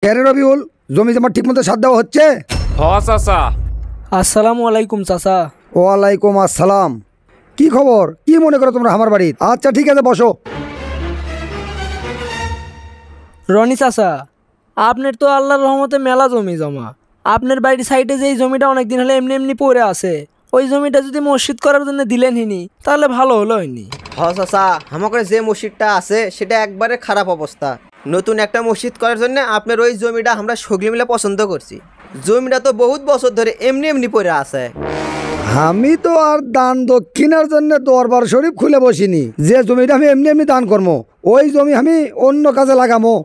কেরে রবিউল, জমি জমা ঠিক মতো সাথ দেওয়া হচ্ছে? চাচা। আসসালামু আলাইকুম চাচা। ওয়ালাইকুম আসসালাম। কি খবর? কি মনে করো তোমরা আমার বাড়ির? আচ্ছা ঠিক আছে, বসো। রনি চাচা, আপনার তো আল্লাহর রহমতে মেলা জমি জমা। আপনার বাড়ির সাইডে যে জমিটা অনেকদিন হলে এমনি এমনি পড়ে আছে, ওই জমিটা যদি মসজিদ করার জন্য দিলেন হিনি তাহলে ভালো হলো হয়নি। চাচা, আমার যে মসজিদটা আছে সেটা একবারে খারাপ অবস্থা। নতুন একটা মসজিদ করার জন্য আপনার ওই জমিটা আমরা সকলে মিলে পছন্দ করছি। জমিটা তো বহুত বছর ধরে এমনি এমনি পড়ে আছে। আমি তো আর দান দক্ষিণার জন্য দরবার শরীফ খুলে বসিনি যে জমিটা আমি এমনি এমনি দান করবো। ওই জমি আমি অন্য কাজে লাগামো।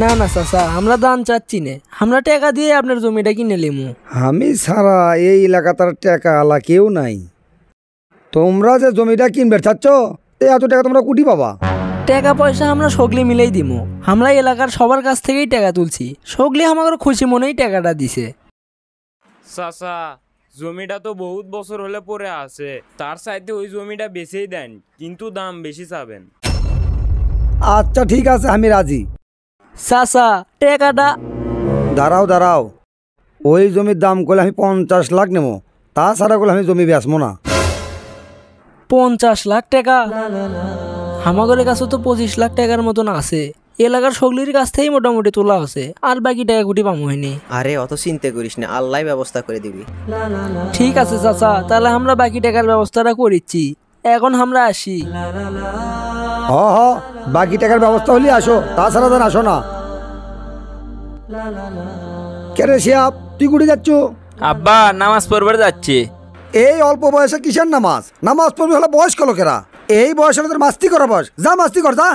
না না চাচা, আমরা দান চাচ্ছি না, আমরা টাকা দিয়ে আপনার জমিটা কিনে লিমু। আমি ছাড়া এই এলাকাতার টাকা আলা কেউ নাই। তোমরা যে জমিটা কিনবে চাচ্ছ, এত টাকা তোমরা কুটি পাবা? টাকা পয়সা আমরা সগলি মিলেই দিমু। আমরা এলাকার সবার কাছ থেকেই টাকা তুলছি, সগলি আমার খুশি মনেই টাকাটা দিছে। চাচা, জমিটা তো বহুত বছর হলে পড়ে আছে, তার চাইতে ওই জমিটা বেচেই দেন, কিন্তু দাম বেশি চাবেন। আচ্ছা ঠিক আছে, আমি রাজি। চাচা টাকাটা। দাঁড়াও দাঁড়াও, ওই জমির দাম করলে আমি 50 লাখ নেবো, তাছাড়া করলে আমি জমি বেচবো না। 50 লাখ টাকা? আমাদের কাছে তো 25 লাখ টাকার মতন আছে। এলাকার সগলির কাছ থেকেই মোটামুটি তোলা আছে, আর বাকি টাকা কুটি পামো হয়নি। আরে অত চিন্তা করিস না, আল্লাহ ব্যবস্থা করে দিবি। ঠিক আছে চাচা, তাহলে আমরা বাকি টাকার ব্যবস্থাটা করিচ্ছি। এখন আমরা আসি। হ হ, বাকি টাকার ব্যবস্থা হলে আসো, তাছাড়া তো আসো না। কেরে শিয়াব, তুই কুটি যাচ্ছ? আব্বা, নামাজ পড়বার যাচ্ছে। এই অল্প বয়সে কিসের নামাজ? নামাজ পড়বি হলে বয়স্ক লোকেরা। এই বয়সে তোর মাস্তি করা বয়স, যা মাস্তি কর যা।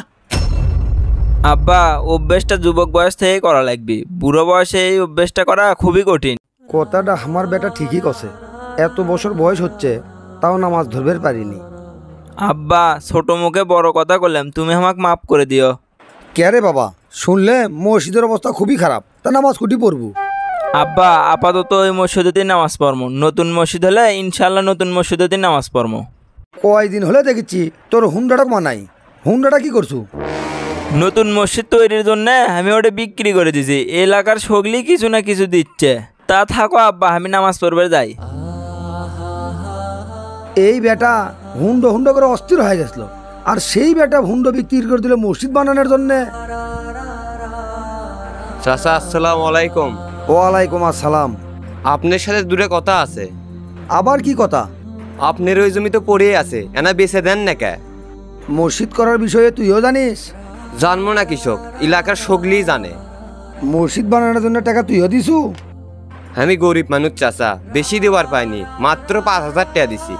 আব্বা, অভ্যেসটা যুবক বয়স থেকে করা লাগবে, বুড়ো বয়সে এই অভ্যেসটা করা খুবই কঠিন। কথাটা আমার বেটা ঠিকই কছে, এত বছর বয়স হচ্ছে তাও নামাজ ধরবে পারিনি। আব্বা, ছোট মুখে বড় কথা করলাম, তুমি আমাকে মাফ করে দিও। কে রে বাবা, শুনলে মসজিদের অবস্থা খুবই খারাপ, তা নামাজ কুটি পড়বো? আব্বা, আপাতত ওই মসজিদেতেই নামাজ পড়মো, নতুন মসজিদ হলে ইনশাল্লাহ নতুন মসজিদেতেই নামাজ পড়মো। কয়দিন হলে দেখেছি তোর হুন্ডাটা মানাই, হুন্ডাটা কি করছু? নতুন মসজিদ তৈরির জন্য আমি ওটা বিক্রি করে দিছি, এলাকার সগলি কিছু না কিছু দিচ্ছে। তা থাকো আব্বা, আমি নামাজ পড়বে যাই। এই বেটা হুন্ডো হুন্ডো করে অস্থির হয়ে গেছিল, আর সেই বেটা হুন্ডো বিক্রি করে দিল মসজিদ বানানোর জন্য। চাচা, আসসালামু আলাইকুম। ওয়ালাইকুম আসসালাম। আপনার সাথে দূরে কথা আছে। আবার কি কথা? আপনার ওই জমি তো পড়েই আছে, এনা বেচে দেন না কে? মসজিদ করার বিষয়ে তুইও জানিস? জানবো না কৃষক, এলাকার সগলি জানে। মসজিদ বানানোর জন্য টাকা তুইও দিছু? আমি গরিব মানুষ চাচা, বেশি দেওয়ার পাইনি, মাত্র 5,000 টাকা দিছি।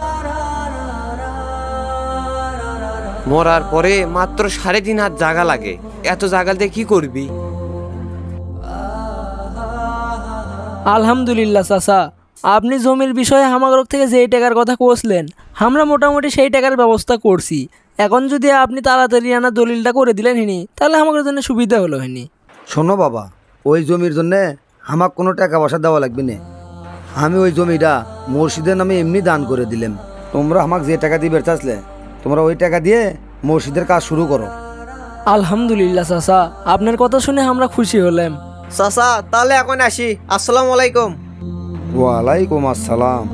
মরার পরে মাত্র 3.5 হাত জায়গা লাগে, এত জায়গাতে কি করবি? আলহামদুলিল্লাহ চাচা, আপনি জমির বিষয়ে আমাদের থেকে যেই টাকার কথা কইলেন আমরা মোটামুটি সেই টাকার ব্যবস্থা করছি। এখন যদি আপনি তাড়াতাড়ি আনা দলিলটা করে দিলেন হিনি তাহলে আমাদের জন্য সুবিধা হলো হিনি। শোনো বাবা, ওই জমির জন্য আমার কোনো টাকা পয়সা দেওয়া লাগবে না। আমি ওই জমিটা মসজিদের নামে এমনি দান করে দিলাম। তোমরা আমাকে যে টাকা দিবে চাইছিলে, তোমরা ওই টাকা দিয়ে মসজিদের কাজ শুরু করো। আলহামদুলিল্লাহ চাচা, আপনার কথা শুনে আমরা খুশি হলাম। চাচা তাহলে এখন আসি, আসসালামু আলাইকুম। ওয়ালাইকুম আসসালাম।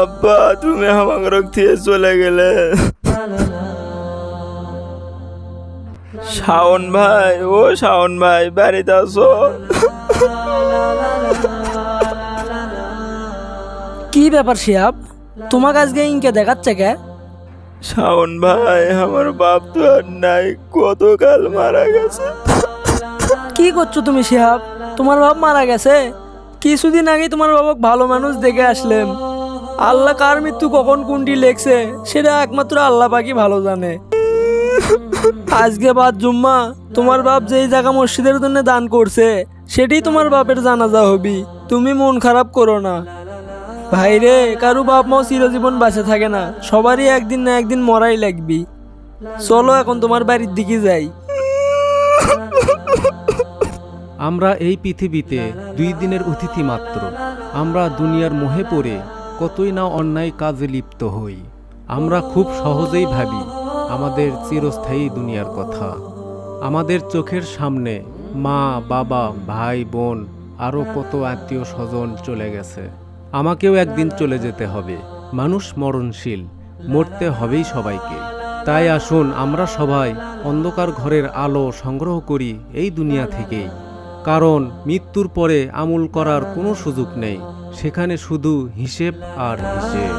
আব্বা, তুমি আমার থেকে চলে গেলে। শাওন ভাই, ও শাওন ভাই, বাড়িতে আসো। কি ব্যাপার শিয়াব, তোমাকে আজকে ইনকে দেখাচ্ছে কে? শাওন ভাই, আমার বাপ তো আর নাই, গতকাল মারা গেছে। কি করছো তুমি শিহাব? তোমার বাপ মারা গেছে? কিছুদিন আগে তোমার বাবাকে ভালো মানুষ দেখে আসলাম। আল্লাহ কার মৃত্যু কখন কোনটি লেখছে সেটা একমাত্র আল্লাহ পাকি ভালো জানে। আজকে বাদ জুম্মা, তোমার বাপ যেই জায়গা মসজিদের জন্য দান করছে সেটাই তোমার বাপের জানাজা হবি। তুমি মন খারাপ করো না ভাইরে, কারু বাপ মাও চিরজীবন বাঁচে থাকে না, সবারই একদিন না একদিন মরাই লাগবি। চলো এখন তোমার বাড়ির দিকে যাই। আমরা এই পৃথিবীতে 2 দিনের অতিথি মাত্র। আমরা দুনিয়ার মোহে পড়ে কতই না অন্যায় কাজে লিপ্ত হই। আমরা খুব সহজেই ভাবি আমাদের চিরস্থায়ী দুনিয়ার কথা। আমাদের চোখের সামনে মা বাবা ভাই বোন আরও কত আত্মীয় স্বজন চলে গেছে। আমাকেও একদিন চলে যেতে হবে। মানুষ মরণশীল, মরতে হবেই সবাইকে। তাই আসুন আমরা সবাই অন্ধকার ঘরের আলো সংগ্রহ করি এই দুনিয়া থেকেই। কারণ মৃত্যুর পরে আমল করার কোনো সুযোগ নেই, সেখানে শুধু হিসেব আর হিসেব।